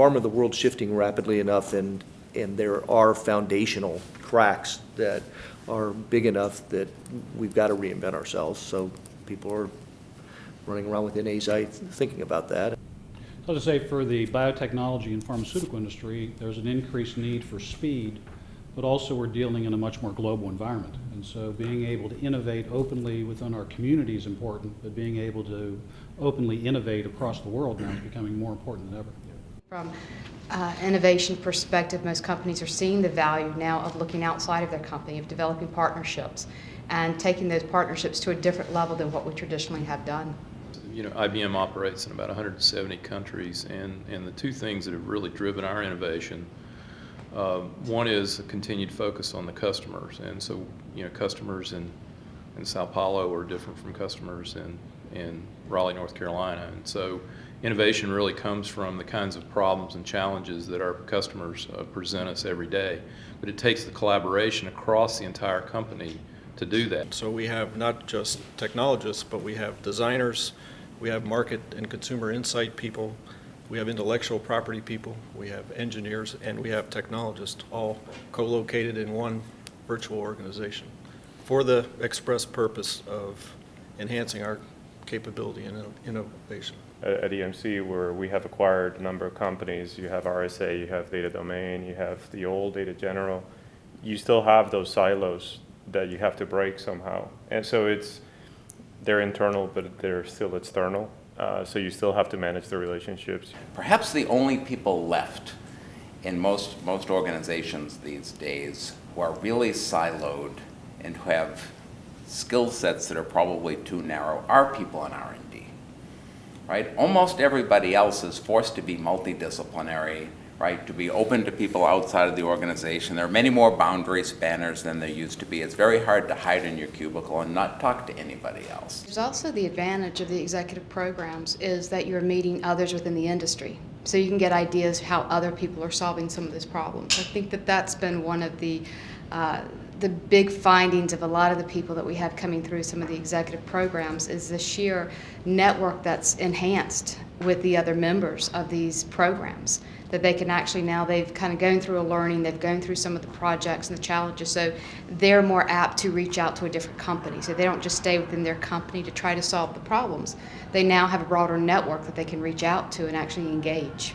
pharma, the world's shifting rapidly enough, and there are foundational cracks that are big enough that we've got to reinvent ourselves. So people are running around with NA's thinking about that. So to say, for the biotechnology and pharmaceutical industry, there's an increased need for speed, but also we're dealing in a much more global environment. And so being able to innovate openly within our community is important, but being able to openly innovate across the world now is becoming more important than ever. From innovation perspective, most companies are seeing the value now of looking outside of their company, of developing partnerships, and taking those partnerships to a different level than what we traditionally have done. You know, IBM operates in about 170 countries, and the two things that have really driven our innovation, one is a continued focus on the customers. And so, you know, customers in Sao Paulo are different from customers in Raleigh, North Carolina. And so innovation really comes from the kinds of problems and challenges that our customers present us every day. But it takes the collaboration across the entire company to do that. So we have not just technologists, but we have designers, we have market and consumer insight people, we have intellectual property people, we have engineers, and we have technologists, all co-located in one virtual organization for the express purpose of enhancing our capability and innovation. At EMC, where we have acquired a number of companies, you have RSA, you have Data Domain, you have the old Data General, you still have those silos that you have to break somehow. And so they're internal, but they're still external. So you still have to manage the relationships. Perhaps the only people left in most organizations these days who are really siloed and who have skill sets that are probably too narrow are people in R&D, right? Almost everybody else is forced to be multidisciplinary, right, to be open to people outside of the organization. There are many more boundary spanners than there used to be. It's very hard to hide in your cubicle and not talk to anybody else. There's also the advantage of the executive programs is that you're meeting others within the industry. So you can get ideas how other people are solving some of those problems. I think that that's been one of the big findings of a lot of the people that we have coming through some of the executive programs is the sheer network that's enhanced with the other members of these programs, that they can actually now, they've kind of gone through a learning, they've gone through some of the projects and the challenges, so they're more apt to reach out to a different company. So they don't just stay within their company to try to solve the problems. They now have a broader network that they can reach out to and actually engage.